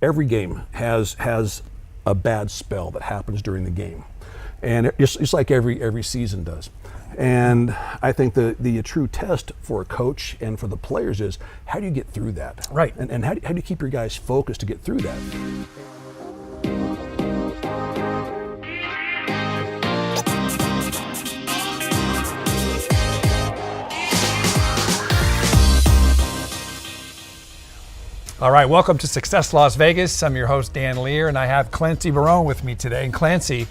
every game has a bad spell that happens during the game, and it's like every season does. And I think the true test for a coach and for the players is, how do you get through that? Right. And how do you keep your guys focused to get through that? All right, welcome to Success Las Vegas. I'm your host, Dan Lier, and I have Clancy Barone with me today. And Clancy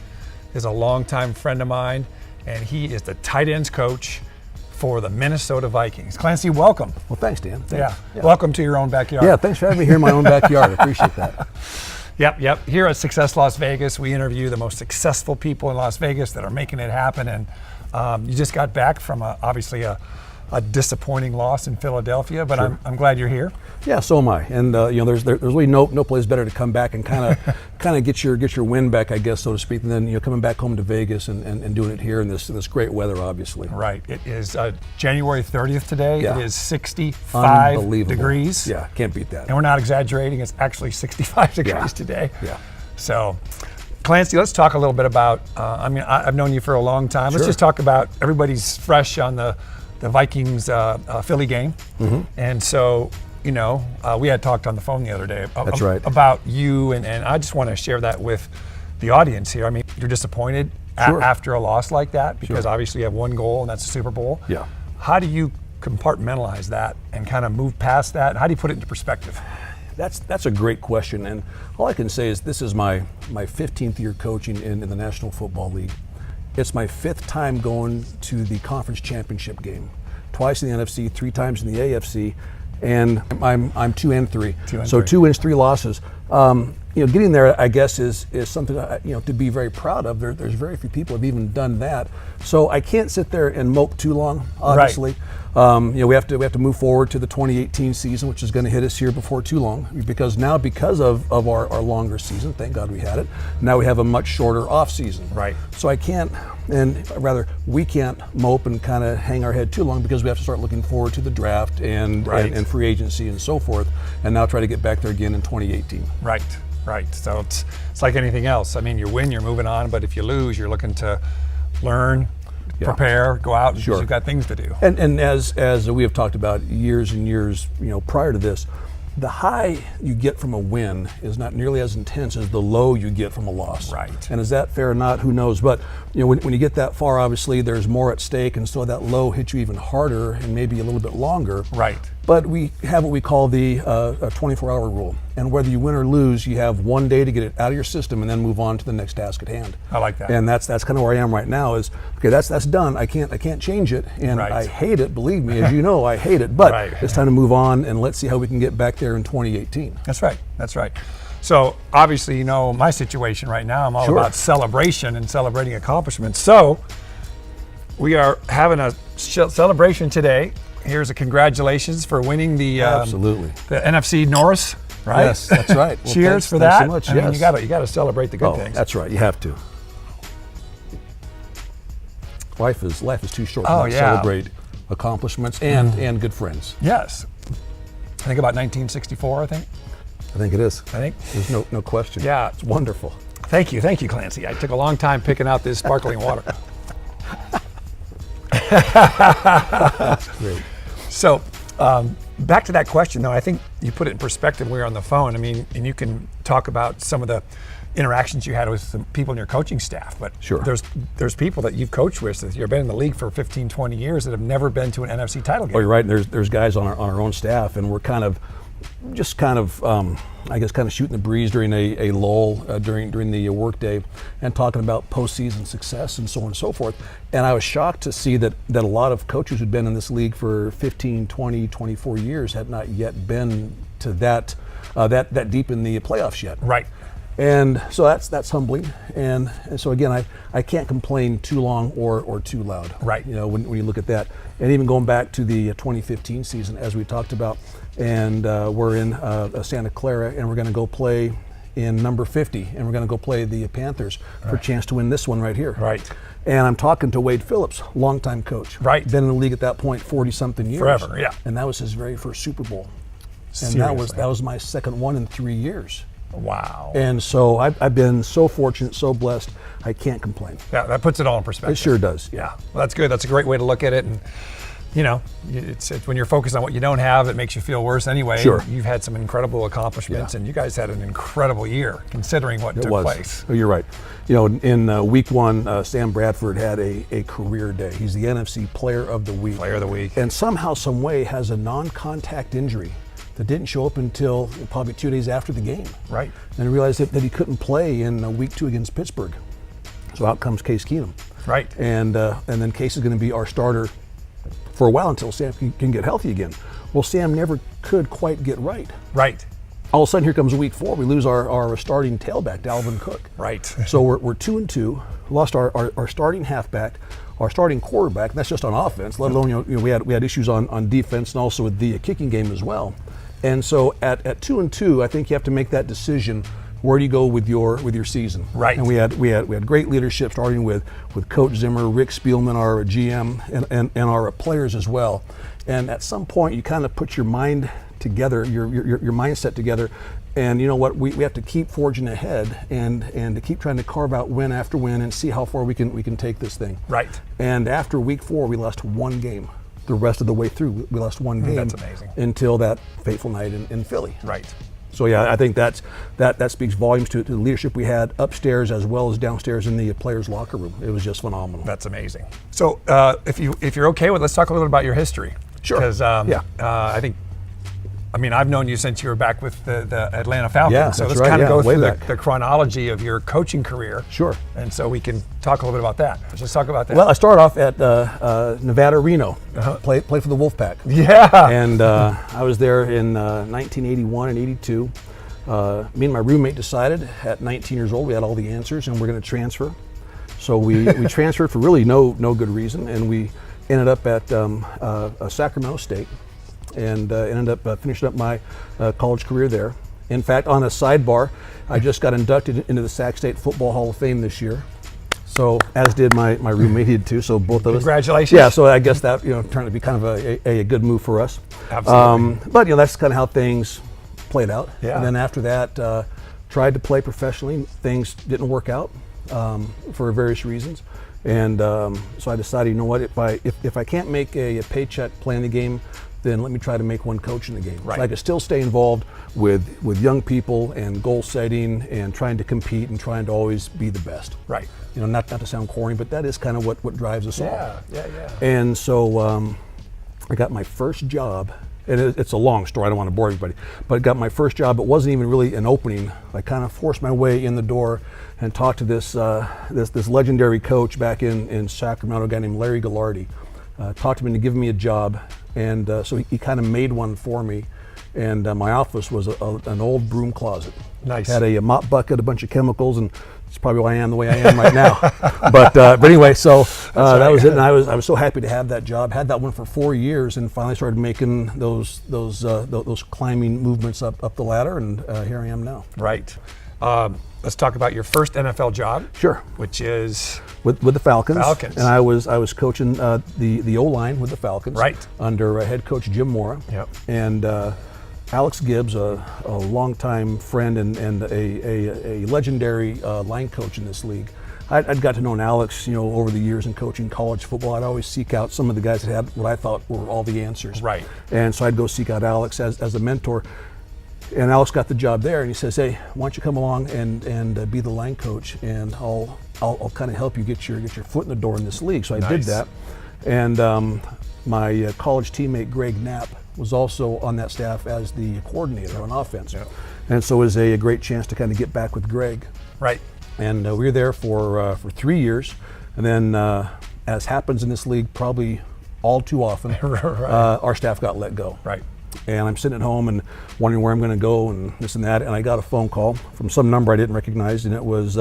is a longtime friend of mine, and he is the tight ends coach for the Minnesota Vikings. Clancy, welcome. Well, thanks, Dan. Thanks. Yeah. Welcome to your own backyard. Yeah, thanks for having me here in my own backyard. I appreciate that. Yep. Here at Success Las Vegas, we interview the most successful people in Las Vegas that are making it happen. And you just got back from obviously a disappointing loss in Philadelphia, but Sure. I'm glad you're here. Yeah, so am I. And there's really no place better to come back and kind of get your win back, I guess, so to speak, and then coming back home to Vegas and doing it here in this great weather, obviously. Right. It is January 30th today. Yeah. It is 65 Unbelievable. degrees. Yeah, can't beat that. And we're not exaggerating. It's actually 65 degrees Yeah. today. Yeah. So, Clancy, let's talk a little bit about. I've known you for a long time. Sure. Let's just talk about, everybody's fresh on the Vikings Philly game, and so we had talked on the phone the other day. That's right. About you, and I just want to share that with the audience here. I mean, you're disappointed Sure. after a loss like that because Sure. obviously you have one goal, and that's the Super Bowl. Yeah. How do you compartmentalize that and kind of move past that? How do you put it into perspective? That's a great question, and all I can say is this is my 15th year coaching in the National Football League. It's my 5th time going to the conference championship game, twice in the NFC, 3 times in the AFC, and I'm 2-3. 2-3. 2 wins, 3 losses. Getting there, I guess, is something to be very proud of. There's very few people who have even done that. So I can't sit there and mope too long. Obviously, we have to move forward to the 2018 season, which is going to hit us here before too long. Because of our longer season, thank God we had it. Now we have a much shorter off season. Right. So I can't, and rather we can't mope and kind of hang our head too long because we have to start looking forward to the draft and free agency and so forth, and now try to get back there again in 2018. Right. So it's like anything else. I mean, you win, you're moving on, but if you lose, you're looking to learn, prepare, go out, because you've got things to do. And as we have talked about years and years, prior to this, the high you get from a win is not nearly as intense as the low you get from a loss. Right. And is that fair or not? Who knows? But when you get that far, obviously there's more at stake, and so that low hits you even harder and maybe a little bit longer. Right. But we have what we call the 24-hour rule, and whether you win or lose, you have one day to get it out of your system and then move on to the next task at hand. I like that. And that's kind of where I am right now. Is okay. That's done. I can't change it, and Right. I hate it. Believe me, as you know, I hate it. But Right. it's time to move on, and let's see how we can get back there in 2018. That's right. So obviously, my situation right now, I'm all Sure. about celebration and celebrating accomplishments. So we are having a celebration today. Here's a congratulations for winning the Absolutely. the NFC Norris, right? Yes, that's right. Well, Cheers thanks for that. so much. I mean, Yes. you got to celebrate the good Oh, things. that's right. You have to. Life is too short to Oh, not yeah. celebrate accomplishments and good friends. Yes. I think about 1964. I think. I think it is. I think. There's no question. Yeah. It's wonderful. Thank you, Clancy. I took a long time picking out this sparkling water. Great. So, back to that question, though, I think you put it in perspective when we were on the phone. I mean, and you can talk about some of the interactions you had with some people in your coaching staff, but Sure. there's people that you've coached with that you've been in the league for 15, 20 years that have never been to an NFC title game. Oh, you're right. There's guys on our own staff, and we're kind of shooting the breeze during a lull during the workday, and talking about postseason success and so on and so forth. And I was shocked to see that a lot of coaches who'd been in this league for 15, 20, 24 years had not yet been to that deep in the playoffs yet. Right. And so that's humbling. And so again, I can't complain too long or too loud. Right. When you look at that, and even going back to the 2015 season, as we talked about, and we're in Santa Clara, and we're going to go play in number 50, and we're going to go play the Panthers for a chance to win this one right here. Right. And I'm talking to Wade Phillips, longtime coach. Right. Been in the league at that point 40-something years. Forever, yeah. And that was his very first Super Bowl. And Seriously. that was my second one in 3 years. Wow. And so I've been so fortunate, so blessed, I can't complain. Yeah, that puts it all in perspective. It sure does. Yeah, well, that's good. That's a great way to look at it. And it's when you're focused on what you don't have, it makes you feel worse anyway. Sure. You've had some incredible accomplishments, and you guys had an incredible year considering what took place. Oh, you're right. In week one, Sam Bradford had a career day. He's the NFC Player of the Week. Player of the Week. And somehow, some way, has a non-contact injury that didn't show up until probably 2 days after the game. Right. And realized that he couldn't play in week 2 against Pittsburgh. So out comes Case Keenum. Right. And then Case is going to be our starter for a while until Sam can get healthy again. Well, Sam never could quite get right. Right. All of a sudden, here comes week 4. We lose our starting tailback, Dalvin Cook. Right. So we're 2-2. Lost our starting halfback, our starting quarterback. And that's just on offense. Let alone we had issues on defense and also with the kicking game as well. And so at 2-2, I think you have to make that decision. Where do you go with your season? Right. And we had great leadership, starting with Coach Zimmer, Rick Spielman, our GM, and our players as well. And at some point, you kind of put your mind together, your mindset together, and you know what? We have to keep forging ahead and to keep trying to carve out win after win and see how far we can take this thing. Right. And after week 4, we lost one game. The rest of the way through, we lost one game. That's amazing. Until that fateful night in Philly. Right. So yeah, I think that speaks volumes to the leadership we had upstairs as well as downstairs in the players' locker room. It was just phenomenal. That's amazing. So if you're okay with, let's talk a little bit about your history. Sure. Because I've known you since you were back with the Atlanta Falcons. Yeah, so that's let's right. kind of go Way through back. the chronology of your coaching career. Sure. And so we can talk a little bit about that. Let's just talk about that. Well, I started off at Nevada, Reno. Played for the Wolfpack. Yeah. And I was there in 1981 and 82. Me and my roommate decided at 19 years old we had all the answers and we're going to transfer. So we transferred for really no good reason, and we ended up at Sacramento State and ended up finishing up my college career there. In fact, on a sidebar, I just got inducted into the Sac State Football Hall of Fame this year. So as did my roommate, he did too. So both of us. Congratulations. Yeah. So I guess that turned out to be kind of a good move for us. Absolutely. But that's kind of how things played out. Yeah. And then after that, tried to play professionally. Things didn't work out for various reasons. And so I decided, you know what, if I can't make a paycheck playing the game, then let me try to make one coach in the game. Right. So I could still stay involved with young people and goal setting and trying to compete and trying to always be the best. Right. Not to sound corny, but that is kind of what drives us all. Yeah. And so I got my first job, and it's a long story, I don't want to bore everybody, but I got my first job. It wasn't even really an opening. I kind of forced my way in the door and talked to this legendary coach back in Sacramento, a guy named Larry Gallardi. Talked him into giving me a job, and so he kind of made one for me. And my office was an old broom closet. Nice. Had a mop bucket, a bunch of chemicals, and it's probably why I am the way I am right now. But anyway, so that was it, and I was so happy to have that job. Had that one for 4 years, and finally started making those climbing movements up the ladder, and here I am now. Right. Let's talk about your first NFL job. Sure. Which is with the Falcons. Falcons. And I was coaching the O-line with the Falcons. Right. Under head coach Jim Mora. Yep. And Alex Gibbs, a longtime friend and a legendary line coach in this league. I'd got to know Alex, over the years in coaching college football. I'd always seek out some of the guys that had what I thought were all the answers. Right. And so I'd go seek out Alex as a mentor. And Alex got the job there, and he says, "Hey, why don't you come along and be the line coach, and I'll kind of help you get your foot in the door in this league." So I did that, and my college teammate Greg Knapp was also on that staff as the coordinator on offense, and so it was a great chance to kind of get back with Greg. Right. And we were there for 3 years, and then as happens in this league, probably all too often, our staff got let go. Right. And I'm sitting at home and wondering where I'm going to go and this and that. And I got a phone call from some number I didn't recognize, and it was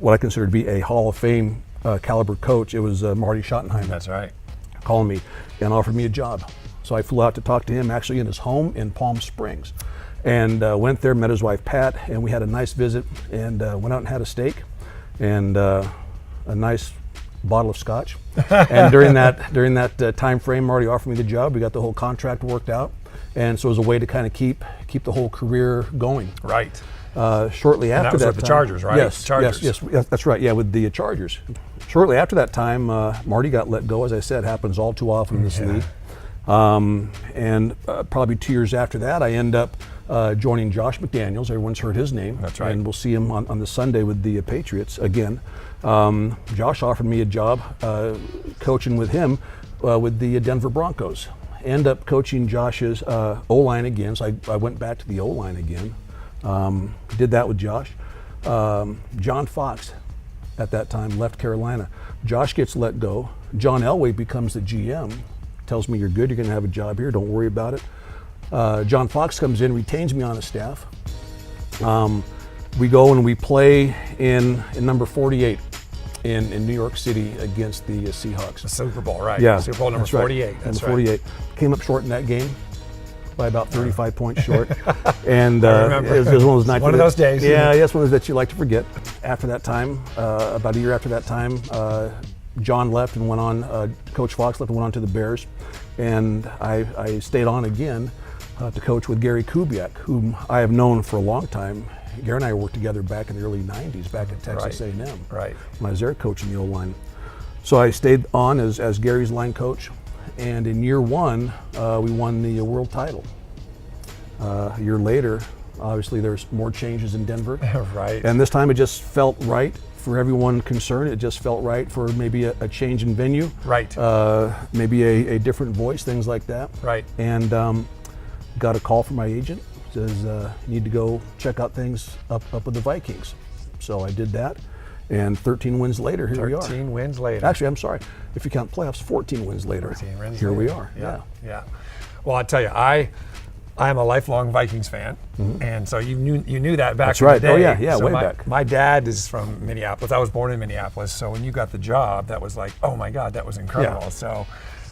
what I consider to be a Hall of Fame caliber coach. It was Marty Schottenheimer. That's right. Calling me and offered me a job. So I flew out to talk to him actually in his home in Palm Springs, and went there, met his wife Pat, and we had a nice visit, and went out and had a steak and a nice bottle of scotch. And during that time frame, Marty offered me the job. We got the whole contract worked out, and so it was a way to kind of keep the whole career going. Right. Shortly after that was that with the time- Chargers, right? Yes, Chargers. yes, that's right. Yeah, with the Chargers. Shortly after that time, Marty got let go. As I said, happens all too often in this league. And probably 2 years after that, I end up joining Josh McDaniels. Everyone's heard his name. That's right. And we'll see him on the Sunday with the Patriots again. Josh offered me a job coaching with him with the Denver Broncos. End up coaching Josh's O-line again, so I went back to the O-line again. Did that with Josh. John Fox at that time left Carolina. Josh gets let go. John Elway becomes the GM. Tells me, you're good, you're going to have a job here, don't worry about it. John Fox comes in, retains me on his staff. We go and we play in number 48 in New York City against the Seahawks. The Super Bowl, right? Yeah, Super Bowl number that's right. 48. That's Number 48. Came up short in that game by about 35 points short. And I remember. it was one of those nights. One of those days. Yeah, yes, one of those that you like to forget. After that time, about a year after that time, John left and went on, Coach Fox left and went on to the Bears. And I stayed on again to coach with Gary Kubiak, whom I have known for a long time. Gary and I worked together back in the early 90s, back at Texas A&M. Right. When I was there coaching the O-line. So I stayed on as Gary's line coach. And in year one, we won the world title. A year later, obviously there's more changes in Denver. Right. And this time it just felt right for everyone concerned. It just felt right for maybe a change in venue. Right. Maybe a different voice, things like that. Right. And got a call from my agent. Says, you need to go check out things up with the Vikings. So I did that. And 13 wins later, here we are. 13 wins later. Actually, I'm sorry. If you count playoffs, 14 wins later. 14 wins here later. we are. Yeah. Well, I tell you, I am a lifelong Vikings fan, and so you knew that back That's in right. the day. Oh yeah, so way my, back. My dad is from Minneapolis. I was born in Minneapolis, so when you got the job, that was like, oh my God, that was incredible. Yeah. So,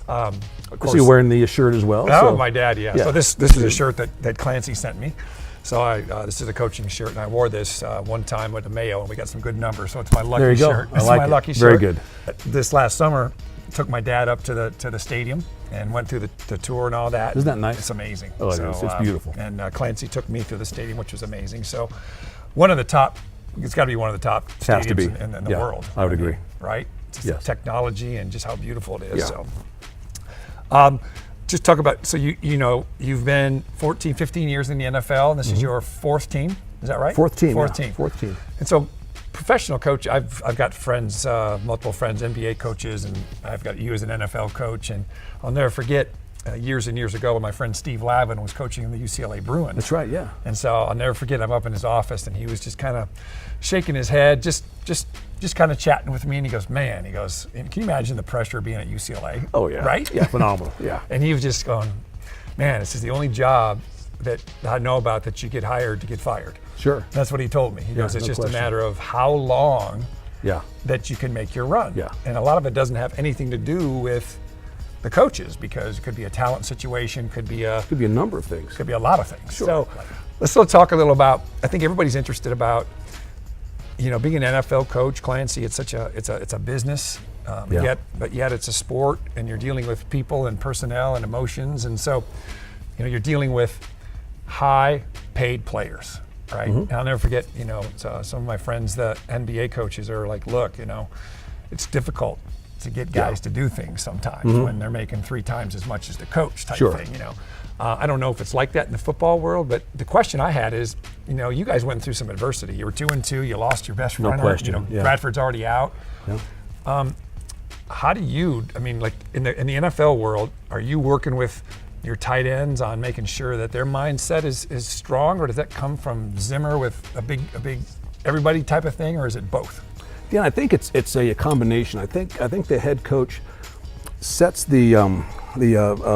of course, So you're wearing the shirt as well? Oh, so. my dad, yeah. Yeah. So this is a shirt that Clancy sent me. So this is a coaching shirt, and I wore this one time with the Mayo, and we got some good numbers. So it's my lucky There you go. shirt. I This like is my it. lucky Very shirt. good. This last summer, took my dad up to the stadium and went through the tour and all that. Isn't that nice? It's amazing. Oh, it is. It's beautiful. And Clancy took me through the stadium, which was amazing. So one of the top, it's got to be one of the top Has to be. stadiums in the Yeah, world. I would agree. Right? Just Yes. technology and just how beautiful it is. Yeah. So. Just talk about, so you've been 14, 15 years in the NFL, and this is your fourth team, is that right? Fourth team. Fourth yeah. team. Fourth team. And so, professional coach, I've got friends, multiple friends, NBA coaches, and I've got you as an NFL coach, and I'll never forget years and years ago when my friend Steve Lavin was coaching the UCLA Bruins. That's right, yeah. And so I'll never forget, I'm up in his office, and he was just kind of shaking his head, just kind of chatting with me, and he goes, can you imagine the pressure of being at UCLA? Oh yeah. Right? Yeah, phenomenal, yeah. And he was just going, man, this is the only job that I know about that you get hired to get fired. Sure. That's what he told me. He goes, it's no just question. a matter of how long Yeah. that you can make your run. Yeah. And a lot of it doesn't have anything to do with the coaches, because it could be a talent situation, could be a number of things. a lot of things. Sure. So let's still talk a little about, I think everybody's interested about, being an NFL coach, Clancy, it's a business, Yeah. yet it's a sport, and you're dealing with people and personnel and emotions, and so, you're dealing with high paid players, right? And I'll never forget, some of my friends, the NBA coaches, are like, look, it's difficult to get guys to do things sometimes when they're making 3 times as much as the coach type Sure. thing, I don't know if it's like that in the football world, but the question I had is, you guys went through some adversity. You were 2-2, you lost your best runner. question, yeah. Bradford's already out. Yeah. How do you, like in the NFL world, are you working with your tight ends on making sure that their mindset is strong, or does that come from Zimmer with a big everybody type of thing, or is it both? Yeah, I think it's a combination. I think the head coach sets the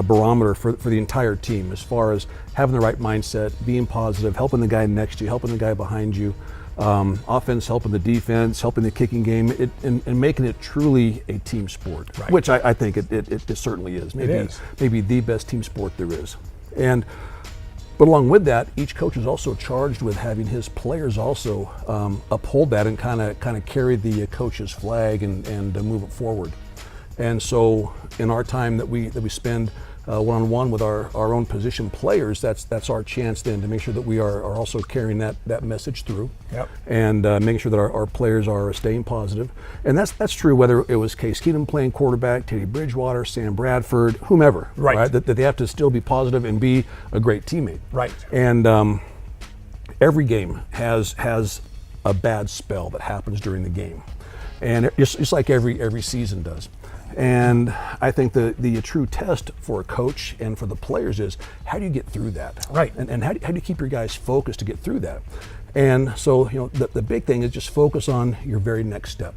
barometer for the entire team as far as having the right mindset, being positive, helping the guy next to you, helping the guy behind you, offense helping the defense, helping the kicking game, and making it truly a team sport, Right. which I think it certainly is. Maybe the best team sport there is. But along with that, each coach is also charged with having his players also uphold that and kind of carry the coach's flag and move it forward. And so in our time that we spend one-on-one with our own position players, that's our chance then to make sure that we are also carrying that message through. Yep. And making sure that our players are staying positive. And that's true whether it was Case Keenum playing quarterback, Teddy Bridgewater, Sam Bradford, whomever. Right. That they have to still be positive and be a great teammate. Right. And every game has a bad spell that happens during the game. And just like every season does. And I think the true test for a coach and for the players is, how do you get through that? Right. And how do you keep your guys focused to get through that? And so, the big thing is just focus on your very next step.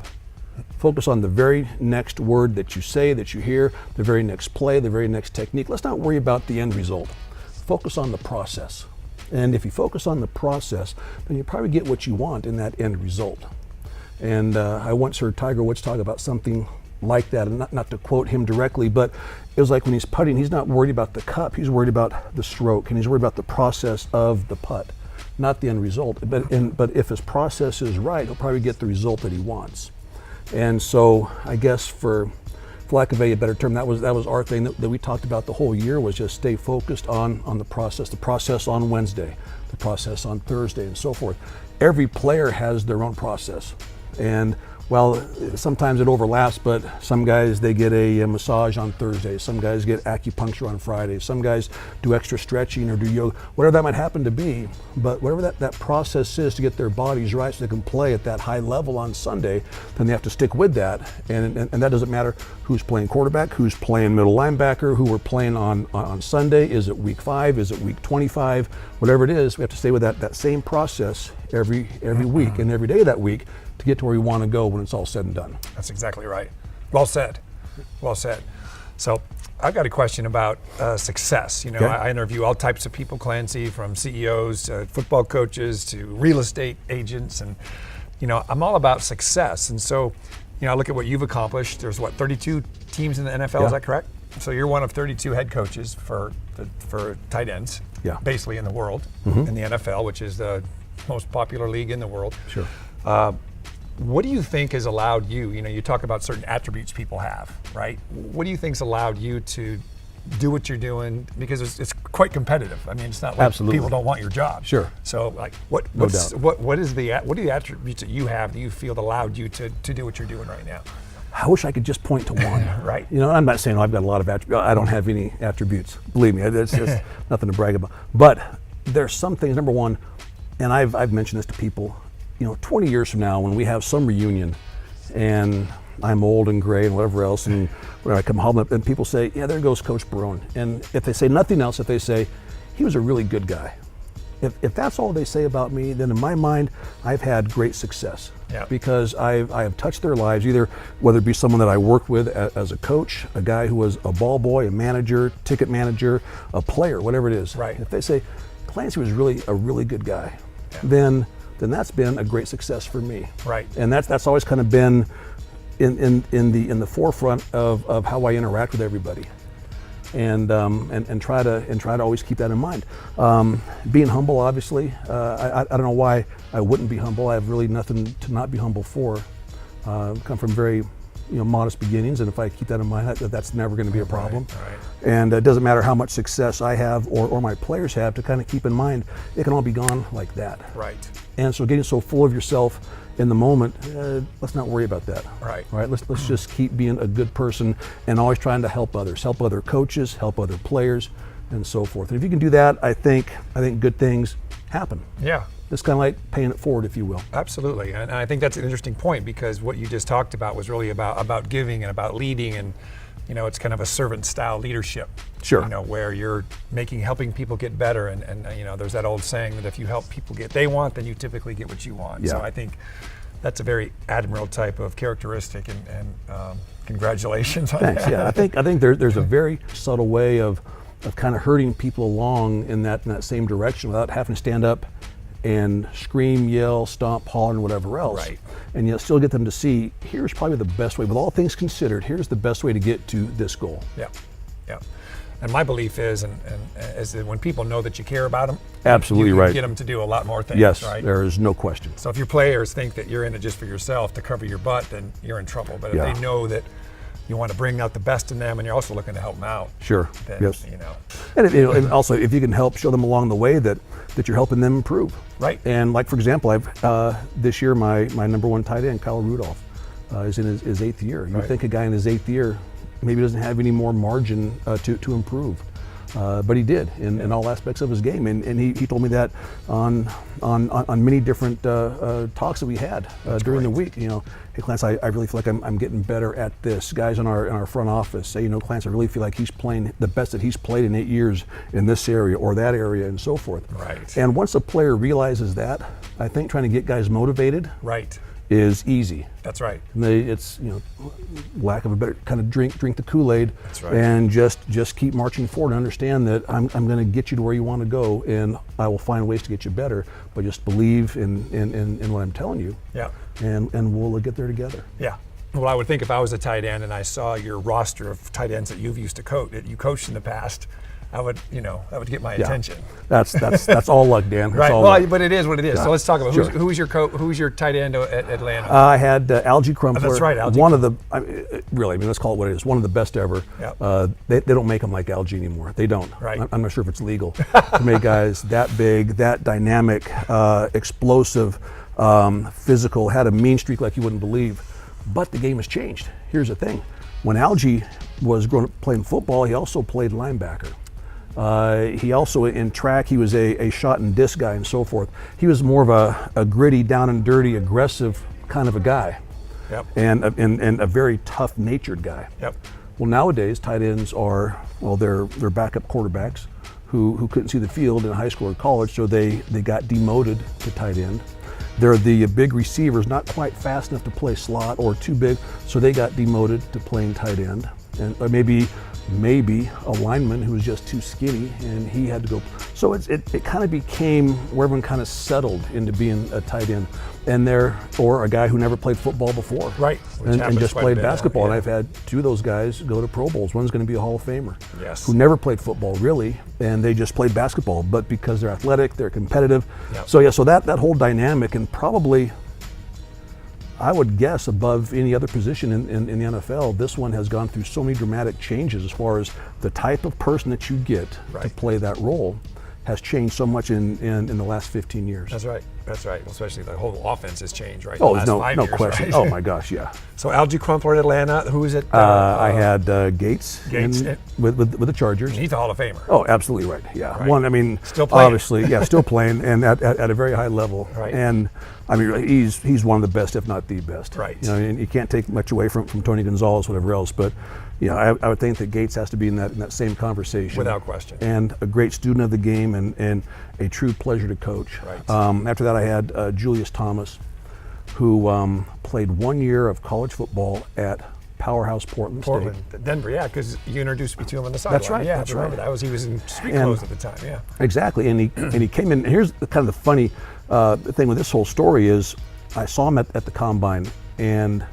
Focus on the very next word that you say, that you hear, the very next play, the very next technique. Let's not worry about the end result. Focus on the process. And if you focus on the process, then you probably get what you want in that end result. And I once heard Tiger Woods talk about something like that, and not to quote him directly, but it was like when he's putting, he's not worried about the cup, he's worried about the stroke, and he's worried about the process of the putt, not the end result. But if his process is right, he'll probably get the result that he wants. And so I guess for lack of a better term, that was our thing that we talked about the whole year, was just stay focused on the process on Wednesday, the process on Thursday, and so forth. Every player has their own process. And well, sometimes it overlaps, but some guys, they get a massage on Thursday. Some guys get acupuncture on Friday. Some guys do extra stretching or do yoga, whatever that might happen to be. But whatever that process is to get their bodies right so they can play at that high level on Sunday, then they have to stick with that. And that doesn't matter who's playing quarterback, who's playing middle linebacker, who we're playing on Sunday. Is it week 5? Is it week 25? Whatever it is, we have to stay with that same process every week and every day of that week to get to where we want to go when it's all said and done. That's exactly right. Well said. Well said. So I've got a question about success. Okay. I interview all types of people, Clancy, from CEOs to football coaches to real estate agents, and I'm all about success. And so, I look at what you've accomplished. There's 32 teams in the NFL. Yeah. Is that correct? So you're one of 32 head coaches for tight ends, basically in the world, in the NFL, which is the most popular league in the world. Sure. What do you think has allowed you, you talk about certain attributes people have, right? What do you think's allowed you to do what you're doing? Because it's quite competitive. I mean, it's not like Absolutely. people don't want your job. Sure. So what are the attributes that you have that you feel allowed you to do what you're doing right now? I wish I could just point to one. Right. I'm not saying I've got a lot of attributes. I don't have any attributes. Believe me, it's just nothing to brag about. But there's some things. Number one, and I've mentioned this to people, 20 years from now when we have some reunion and I'm old and gray and whatever else, and when I come home and people say, yeah, there goes Coach Barone. And if they say nothing else, if they say, he was a really good guy. If that's all they say about me, then in my mind, I've had great success. Yeah. Because I have touched their lives, either whether it be someone that I worked with as a coach, a guy who was a ball boy, a manager, ticket manager, a player, whatever it is. Right. If they say, Clancy was really a really good guy, then that's been a great success for me. Right. And that's always kind of been in the forefront of how I interact with everybody. And try to always keep that in mind. Being humble, obviously, I don't know why I wouldn't be humble. I have really nothing to not be humble for. Come from very modest beginnings, and if I keep that in mind, that's never going to be a problem. Right. And it doesn't matter how much success I have or my players have, to kind of keep in mind, it can all be gone like that. Right. And so getting so full of yourself in the moment, let's not worry about that. Right. Right. Let's just keep being a good person and always trying to help others, help other coaches, help other players, and so forth. And if you can do that, I think good things happen. Yeah. It's kind of like paying it forward, if you will. Absolutely, and I think that's an interesting point, because what you just talked about was really about giving and about leading, and it's kind of a servant-style leadership. Sure. Where you're helping people get better, and there's that old saying that if you help people get what they want, then you typically get what you want. Yeah. So I think that's a very admirable type of characteristic, and congratulations on Thanks. that. Yeah, I think there's a very subtle way of kind of herding people along in that same direction without having to stand up and scream, yell, stomp, holler, and whatever else. Right. And you'll still get them to see, here's probably the best way, with all things considered, here's the best way to get to this goal. Yeah, yeah. And my belief is that when people know that you care about them, Absolutely you can right. get them to do a lot more things. Yes, right? there is no question. So if your players think that you're in it just for yourself to cover your butt, then you're in trouble. But if Yeah. they know that you want to bring out the best in them, and you're also looking to help them out. Sure. Then, Yes. You know. And also, if you can help show them along the way that you're helping them improve. Right. And like, for example, I've this year my number one tight end, Kyle Rudolph, is in his 8th year. You'd think a guy in his 8th year maybe doesn't have any more margin to improve. But he did in all aspects of his game, and he told me that on many different talks that we had during the week. You know, hey Clance, I really feel like I'm getting better at this. Guys in our front office say, you know, Clance, I really feel like he's playing the best that he's played in 8 years in this area or that area and so forth. Right. And once a player realizes that, I think trying to get guys motivated Right. is easy. That's right. And it's, you know, lack of a better kind of drink the Kool-Aid. That's right. And just keep marching forward and understand that I'm going to get you to where you want to go, and I will find ways to get you better, but just believe in what I'm telling you. Yeah. And we'll get there together. Yeah. Well, I would think if I was a tight end and I saw your roster of tight ends that you've used to coach, that you coached in the past, that would get my attention. That's all luck, Dan. Right. All Well, luck. but it is what it is. Yeah. So let's talk about Sure. who's your tight end at Atlanta. I had Algie Crumpler. That's right, Algie. One of the, really, let's call it what it is, one of the best ever. Yep. They don't make them like Algie anymore. They don't. Right. I'm not sure if it's legal to make guys that big, that dynamic, explosive, physical, had a mean streak like you wouldn't believe. But the game has changed. Here's the thing. When Algie was growing up playing football, he also played linebacker. He also, in track, he was a shot and disc guy and so forth. He was more of a gritty, down and dirty, aggressive kind of a guy. Yep. And a very tough-natured guy. Yep. Well, nowadays, tight ends are, they're backup quarterbacks who couldn't see the field in high school or college, so they got demoted to tight end. They're the big receivers, not quite fast enough to play slot or too big, so they got demoted to playing tight end. And or maybe a lineman who was just too skinny and he had to go. So it kind of became where everyone kind of settled into being a tight end, or a guy who never played football before, Right, and just played basketball. Yeah. And I've had 2 of those guys go to Pro Bowls. One's going to be a Hall of Famer, Yes. who never played football really, and they just played basketball. But because they're athletic, they're competitive. Yep. So that whole dynamic, and probably, I would guess, above any other position in the NFL, this one has gone through so many dramatic changes as far as the type of person that you get to Right. play that role has changed so much in the last 15 years. That's right. That's right. Especially the whole offense has changed, right? Oh, the last no 5 years, question. right? Oh my gosh, yeah. So Algie Crumpler at Atlanta. Who is it? I had Gates, Gates, with the Chargers. He's a Hall of Famer. Oh, absolutely right. Yeah, Right. one. I mean, Still playing. obviously, yeah, still playing, and at a very high level. Right. And I mean, he's one of the best, if not the best. Right. You know, and you can't take much away from Tony Gonzalez, whatever else, but you know, I would think that Gates has to be in that same conversation. Without question. And a great student of the game, and a true pleasure to coach. Right. After that, I had Julius Thomas, who played 1 year of college football at powerhouse Portland State. Denver, yeah, because you introduced me to him on the sideline. That's right, Yeah, that's I remember right. that. He was in street And- clothes at the time. Yeah. Exactly, and he came in. Here's kind of the funny thing with this whole story is, I saw him at the combine, and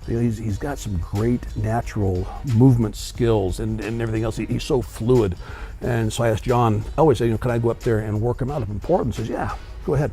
you know, he's got some great natural movement skills and everything else. He's so fluid, and so I asked John. I always say, you know, can I go up there and work him out? If important, says, yeah, go ahead.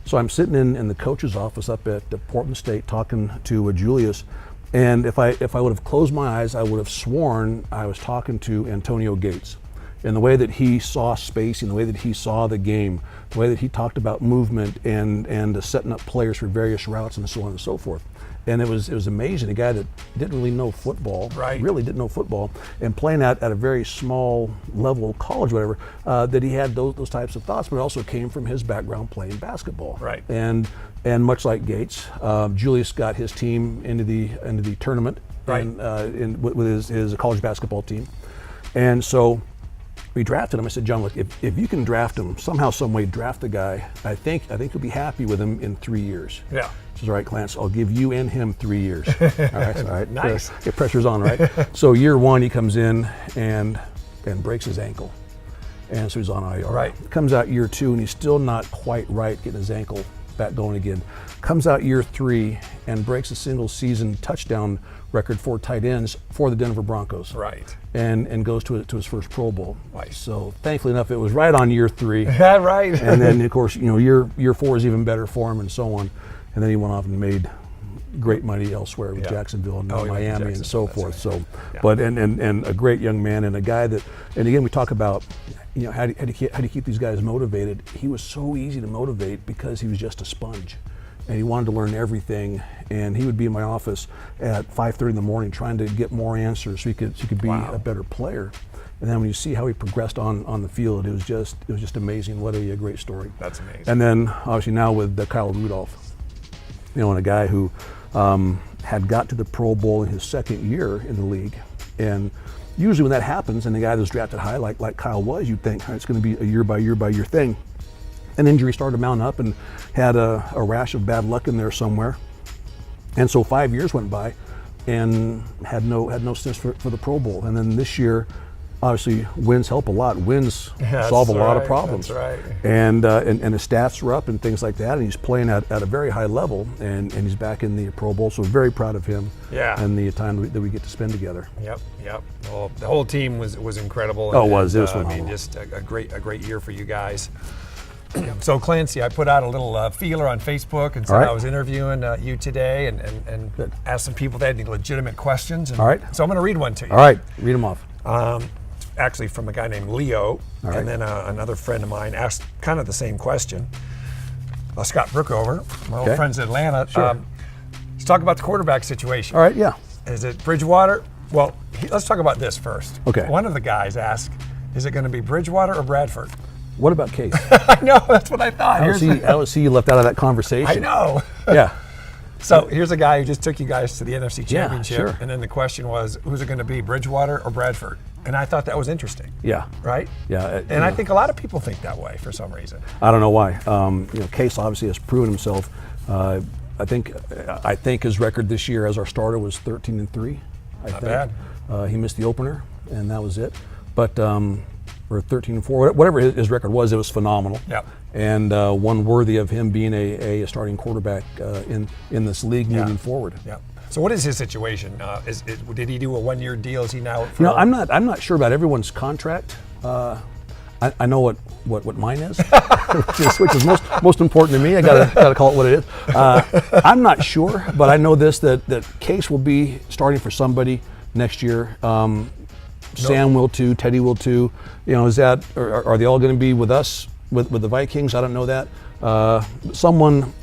So I'm sitting in the coach's office up at Portland State talking to Julius. And if I would have closed my eyes, I would have sworn I was talking to Antonio Gates. In the way that he saw space, in the way that he saw the game, the way that he talked about movement and setting up players for various routes and so on and so forth. And it was amazing. A guy that didn't really know football, Right. really didn't know football, and playing at a very small level, college, whatever, that he had those types of thoughts, but it also came from his background playing basketball. Right. And much like Gates, Julius got his team into the tournament, Right. and with his college basketball team, and so we drafted him. I said, John, look, if you can draft him somehow, some way, draft the guy. I think you'll be happy with him in 3 years. Yeah. He says, all right, Clance, I'll give you and him 3 years. All right. Nice. Yeah, pressure's on, right? So year 1, he comes in and breaks his ankle, and so he's on IR. Right. Comes out year 2, and he's still not quite right, getting his ankle back going again. Comes out year 3 and breaks a single season touchdown record for tight ends for the Denver Broncos. Right. And goes to his first Pro Bowl. Right. So thankfully enough, it was right on year 3. Yeah, right. And then of course, you know, year 4 is even better for him, and so on. And then he went off and made great money elsewhere with Yeah. Jacksonville and Oh, he went to Miami and so Jacksonville, forth. that's So, Yeah. but and a great young man and a guy that, and again we talk about, how do you keep these guys motivated? He was so easy to motivate because he was just a sponge, and he wanted to learn everything. And he would be in my office at 5:30 in the morning trying to get more answers so he could be Wow. a better player. And then when you see how he progressed on the field, it was just amazing. What a great story. That's amazing. And then obviously now with Kyle Rudolph, and a guy who had got to the Pro Bowl in his second year in the league. And usually when that happens, and the guy that's drafted high like Kyle was, you'd think it's going to be a year by year thing. An injury started to mount up and had a rash of bad luck in there somewhere. And so 5 years went by and had no sense for the Pro Bowl. And then this year, obviously, wins help a lot. Wins solve a lot of problems. That's right. And his stats are up and things like that. And he's playing at a very high level. And he's back in the Pro Bowl. So very proud of him. Yeah. And the time that we get to spend together. Yep. Well, the whole team was incredible. Oh, it was. It was I phenomenal. mean, just a great year for you guys. So Clancy, I put out a little feeler on Facebook and said All right. I was interviewing you today and Good. asked some people if they had any legitimate questions. And All right. So I'm going to read one to you. All right, read them off. Actually from a guy named Leo. right. And then another friend of mine asked kind of the same question. Scott Brookover, my old Okay. friends in Atlanta. Sure. Let's talk about the quarterback situation. All right, yeah. Is it Bridgewater? Well, let's talk about this first. Okay. One of the guys asked, is it going to be Bridgewater or Bradford? What about Case? I know, that's what I thought. I was see you left out of that conversation. I know. Yeah. So here's a guy who just took you guys to the NFC Yeah, Championship. sure. And then the question was, who's it going to be, Bridgewater or Bradford? And I thought that was interesting. Yeah. Right? Yeah. And I think a lot of people think that way for some reason. I don't know why. Case obviously has proven himself. I think his record this year as our starter was 13-3. Not bad. He missed the opener, and that was it. But or 13-4, whatever his record was, it was phenomenal. Yep. And one worthy of him being a starting quarterback in this league moving forward. Yeah. So what is his situation? Did he do a one-year deal? Is he now? For I'm not sure about everyone's contract. I know what mine is, which is most important to me. I gotta call it what it is. I'm not sure, but I know this that Case will be starting for somebody next year. Sam will too. Teddy will too. Is that are they all going to be with us with the Vikings? I don't know that. Someone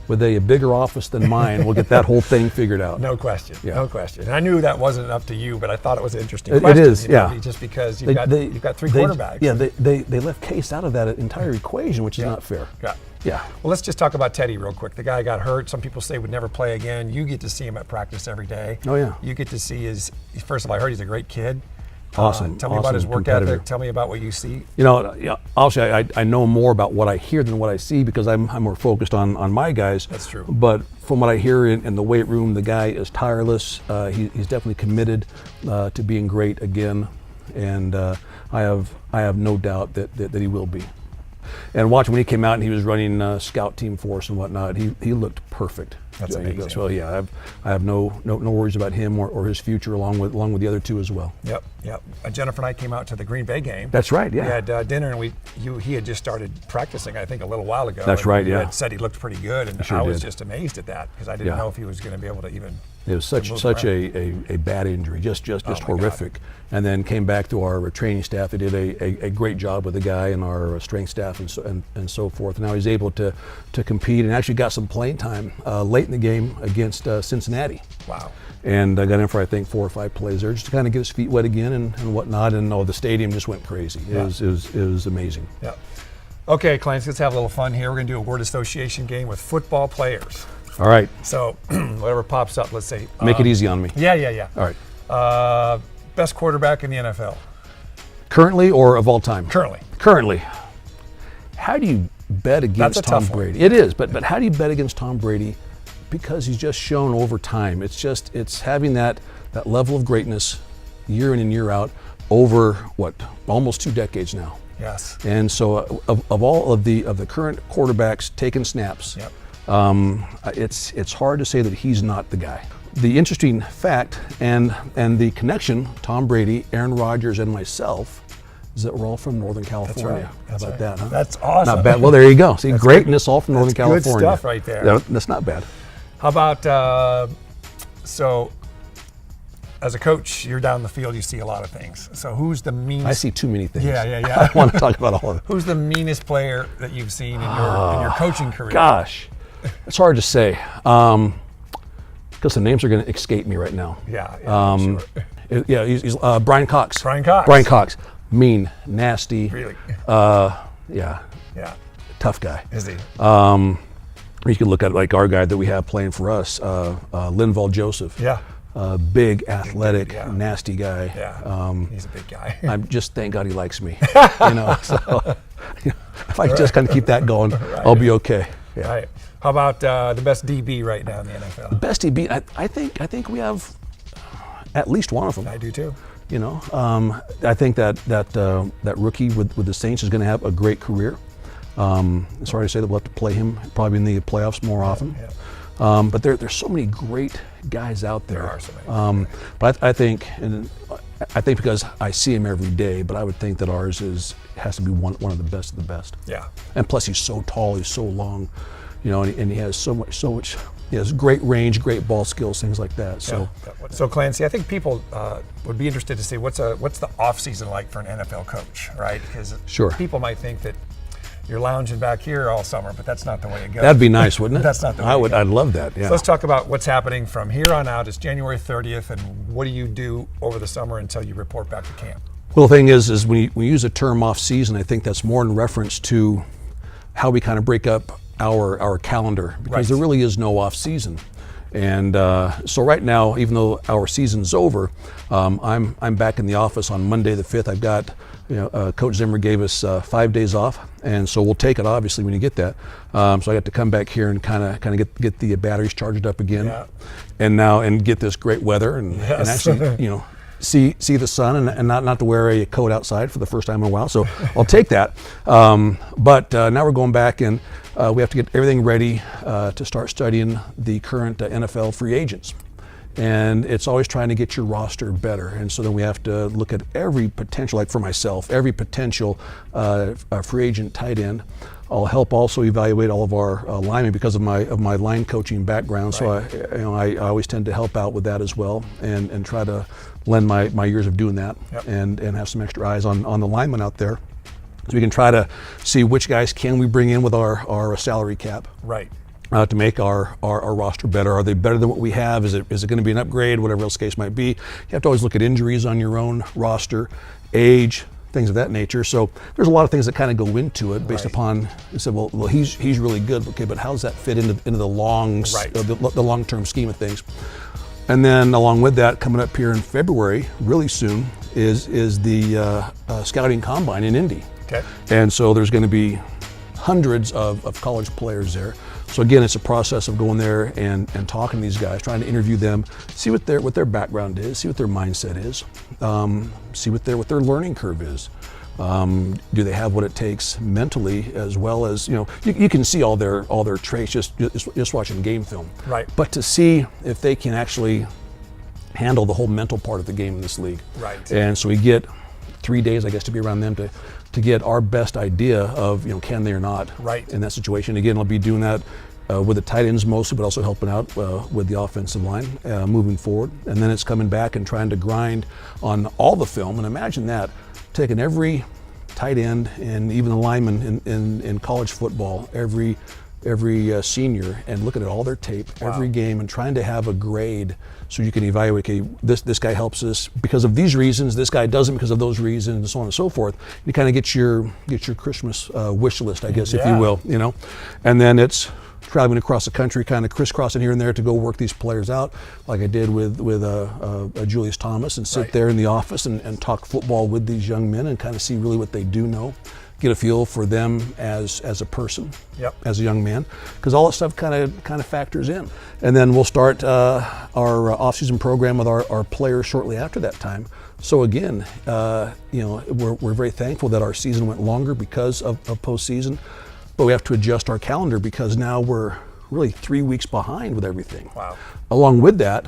with a bigger office than mine will get that whole thing figured out. No question. Yeah. No question. And I knew that wasn't up to you, but I thought it was an interesting It question. is, yeah. Just because you've got three quarterbacks. Yeah, they left Case out of that entire equation, which is not fair. Yeah. Yeah. Well, let's just talk about Teddy real quick. The guy got hurt. Some people say would never play again. You get to see him at practice every day. Oh, yeah. You get to see first of all, I heard he's a great kid. Awesome. Tell me about his work competitor. ethic. Tell me about what you see. Obviously, I know more about what I hear than what I see because I'm more focused on my guys. That's true. But from what I hear in the weight room, the guy is tireless. He's definitely committed to being great again, and I have no doubt that he will be. And watching when he came out and he was running scout team for us and whatnot, he looked perfect. That's amazing. So yeah, I have no worries about him or his future along with the other two as well. Yep. Jennifer and I came out to the Green Bay game. That's right. Yeah. We had dinner and he had just started practicing, I think, a little while ago. That's and right. He Yeah. had said he looked pretty good, and Sure I was did. just amazed at that because I didn't Yeah. know if he was going to be able to even. It was such a bad injury, just my horrific. God. And then came back to our training staff. They did a great job with the guy and our strength staff and so forth. And now he's able to compete and actually got some playing time late in the game against Cincinnati. Wow. And I got in for I think 4 or 5 plays there just to kind of get his feet wet again and whatnot. And the stadium just went crazy. It was amazing. Yeah. Okay, Clancy, let's have a little fun here. We're going to do a word association game with football players. All right, So whatever pops up, let's say. make it easy on me. Yeah. All right. Best quarterback in the NFL. Currently or of all time? Currently. How do you bet against That's a Tom tough one. Brady? It is, but how do you bet against Tom Brady? Because he's just shown over time. It's having that level of greatness year in and year out over almost 2 decades now. Yes. And so of all of the current quarterbacks taking snaps, Yep. it's hard to say that he's not the guy. The interesting fact and the connection, Tom Brady, Aaron Rodgers, and myself, is that we're all from Northern California. That's How about right. that, huh? That's awesome. Not bad. Well, there you go. See, greatness all from Northern California. Good stuff right there. Yeah, that's not bad. How about so? As a coach, you're down the field, you see a lot of things. So who's the meanest? I see too many things. Yeah. I don't want to talk about all of them. Who's the meanest player that you've seen in your coaching career? Gosh, it's hard to say because the names are going to escape me right now. Sure. Yeah, he's Brian Cox. Brian Cox. Brian Cox. Mean, nasty. Really? Yeah. Tough guy. Is he? You can look at like our guy that we have playing for us, Linval Joseph. Yeah. Big, athletic, yeah. nasty guy. Yeah. He's a big guy. I'm just thank God he likes me. So if I just kind of keep that going, I'll be okay. Yeah. Right. How about the best DB right now in the NFL? The best DB, I think we have at least one of them. I do too. I think that rookie with the Saints is going to have a great career. Sorry to say that we'll have to play him probably in the playoffs more often. Yeah. But there's so many great guys out there. There are so many. But I think because I see him every day, but I would think that ours has to be one of the best of the best. Yeah. And plus he's so tall, he's so long, and he has so much. He has great range, great ball skills, things like that. So, So Clancy, I think people would be interested to see what's the off season like for an NFL coach, right? Because Sure. people might think that you're lounging back here all summer, but that's not the way it goes. That'd be nice, wouldn't it? That's not the way it goes. I'd love that. Yeah. So let's talk about what's happening from here on out. It's January 30th, and what do you do over the summer until you report back to camp? Well, the thing is when we use the term off season, I think that's more in reference to how we kind of break up our calendar, because there really is no off season. And so right now, even though our season's over, I'm back in the office on Monday the 5th. I've got, Coach Zimmer gave us 5 days off, and so we'll take it obviously when you get that. So I got to come back here and kind of get the batteries charged up again, and get this great weather and actually see the sun and not to wear a coat outside for the first time in a while. So I'll take that. But now we're going back and we have to get everything ready to start studying the current NFL free agents. And it's always trying to get your roster better. And so then we have to look at every potential, like for myself, every potential free agent tight end. I'll help also evaluate all of our linemen because of my line coaching background. Right. So I always tend to help out with that as well, and try to lend my years of doing that, and have some extra eyes on the linemen out there, so we can try to see which guys can we bring in with our salary cap. Right. To make our roster better. Are they better than what we have? Is it going to be an upgrade? Whatever else the case might be. You have to always look at injuries on your own roster, age, things of that nature. So there's a lot of things that kind of go into it based upon. You said, well, he's really good. Okay, but how does that fit into the the long-term scheme of things? And then along with that, coming up here in February, really soon, is the scouting combine in Indy. Okay. And so there's going to be hundreds of college players there. So again, it's a process of going there and talking to these guys, trying to interview them, see what their background is, see what their mindset is, see what their learning curve is. Do they have what it takes mentally, as well as you can see all their traits just watching game film. Right. But to see if they can actually handle the whole mental part of the game in this league. Right. And so we get 3 days, I guess, to be around them to get our best idea of can they or not in that situation. Again, I'll be doing that with the tight ends mostly, but also helping out with the offensive line moving forward. And then it's coming back and trying to grind on all the film. And imagine that, taking every tight end and even the lineman in college football, every senior, and looking at all their tape, every game, and trying to have a grade so you can evaluate, okay, this guy helps us because of these reasons, this guy doesn't because of those reasons, and so on and so forth. You kind of get your Christmas wish list, I guess, if you will, and then it's traveling across the country, kind of crisscrossing here and there to go work these players out, like I did with Julius Thomas, and sit there in the office and talk football with these young men and kind of see really what they do know, get a feel for them as a person, as a young man, because all that stuff kind of factors in. And then we'll start our off-season program with our players shortly after that time. So again, we're very thankful that our season went longer because of postseason, but we have to adjust our calendar because now we're really 3 weeks behind with everything. Wow. Along with that,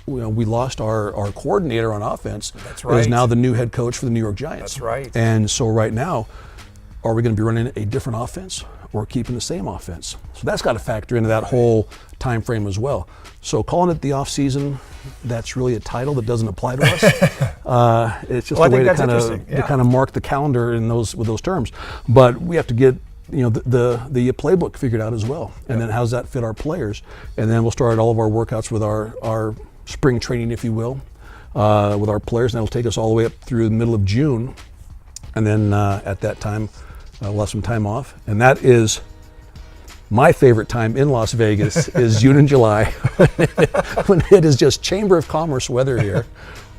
we lost our coordinator on offense. That's right. Is now the new head coach for the New York Giants. That's right. And so right now, are we going to be running a different offense or keeping the same offense? So that's got to factor into that whole time frame as well. So calling it the off season, that's really a title that doesn't apply to us. It's just a way to kind of mark the calendar with those terms. But we have to get the playbook figured out as well, and then how does that fit our players? And then we'll start all of our workouts with our spring training, if you will, with our players, and that'll take us all the way up through the middle of June. And then at that time, we'll have some time off, and that is my favorite time in Las Vegas is June and July, when it is just Chamber of Commerce weather here.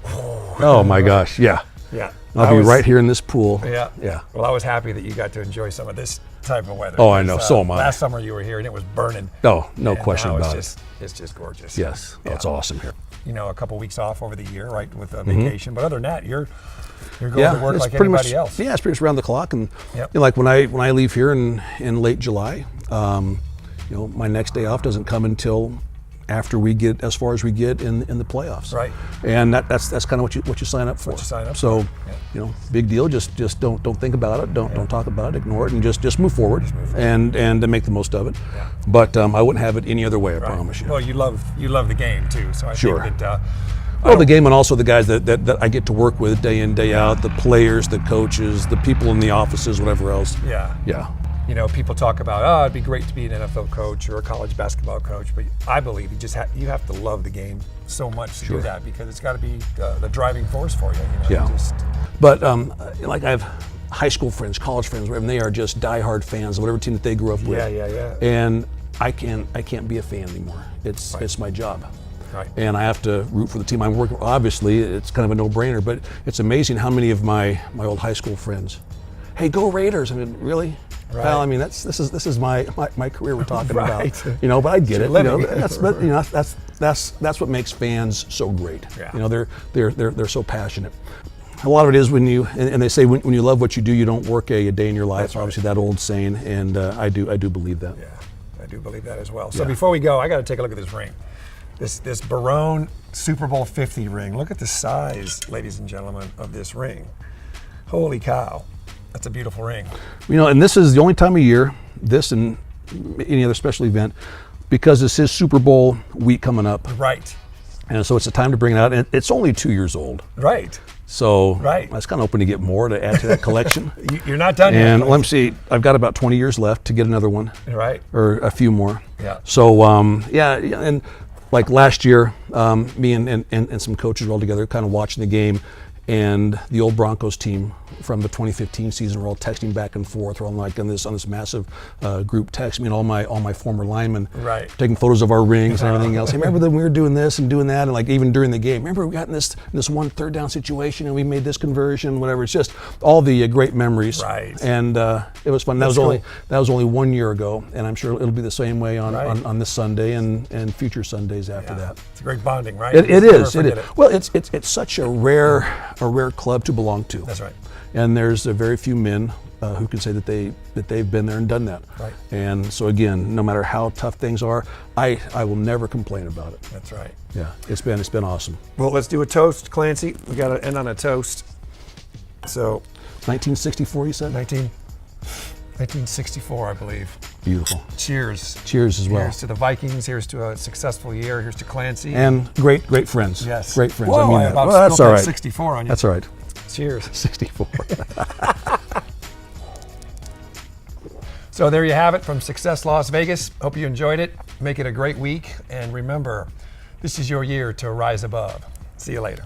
Oh my gosh, yeah. Yeah. I'll be right here in this pool. Yeah. Yeah. Well, I was happy that you got to enjoy some of this type of weather. Oh, I know. So am I. Last summer you were here and it was burning. Oh, no question about it. It's just gorgeous. Yes. Yeah. Oh, it's awesome here. A couple weeks off over the year, right, with a vacation. But other than that, you're going to work like pretty anybody much, else. Yeah, it's pretty much around the clock. And like when I leave here in late July, my next day off doesn't come until after we get as far as we get in the playoffs. Right. And that's kind of what you sign up for. What you sign up so, for. Big deal. Just don't think about it. Don't talk about it. Ignore it, and just move forward, and make the most of it. Yeah. But I wouldn't have it any other way. I promise you. Well, you love the game too. So I think that. The game, and also the guys that I get to work with day in, day out, the players, the coaches, the people in the offices, whatever else. Yeah. Yeah. People talk about, it'd be great to be an NFL coach or a college basketball coach, but I believe you have to love the game so much to do that, because it's got to be the driving force for you. Yeah. But like I have high school friends, college friends, and they are just diehard fans of whatever team that they grew up with. Yeah. And I can't be a fan anymore. It's my job. Right. And I have to root for the team I'm working with. Obviously, it's kind of a no-brainer, but it's amazing how many of my old high school friends, hey, go Raiders. I mean, really? Right. Well, I mean, this is my career we're talking Right. about. But I get it. That's what makes fans so great. Yeah. They're so passionate. A lot of it is when and they say when you love what you do, you don't work a day in your life. That's obviously that old saying, and I do believe that. Yeah, I do believe that as well. So before we go, I got to take a look at this ring. This Barone Super Bowl 50 ring. Look at the size, ladies and gentlemen, of this ring. Holy cow. That's a beautiful ring. And this is the only time of year, this and any other special event, because this is Super Bowl week coming up. Right. And so it's a time to bring it out. And it's only 2 years old. Right. So I was kind of hoping to get more to add to that collection. You're not done yet. And let me see, I've got about 20 years left to get another one. Right. Or a few more. Yeah. So, and like last year, me and some coaches were all together kind of watching the game, and the old Broncos team from the 2015 season were all texting back and forth. We're all like on this massive group text. I mean, all my former linemen taking photos of our rings and everything else. Hey, remember that we were doing this and doing that, and like even during the game. Remember we got in this one third down situation and we made this conversion, whatever. It's just all the great memories. Right. And it was fun. That was only 1 year ago, and I'm sure it'll be the same way on this Sunday and future Sundays after that. It's a great bonding, right? It is. Well, it's such a rare club to belong to. That's right. And there's very few men who can say that they've been there and done that. Right. And so again, no matter how tough things are, I will never complain about it. That's right. Yeah, it's been awesome. Well, let's do a toast, Clancy. We got to end on a toast. So, 1964, you said? 1964, I believe. Beautiful. Cheers. Cheers as well. Here's to the Vikings. Here's to a successful year. Here's to Clancy. And great friends. Yes. Great friends. Whoa, I mean I that. about Well, that's all right. 64 on you. That's all right. Cheers. 64. So there you have it from Success Las Vegas. Hope you enjoyed it. Make it a great week. And remember, this is your year to rise above. See you later.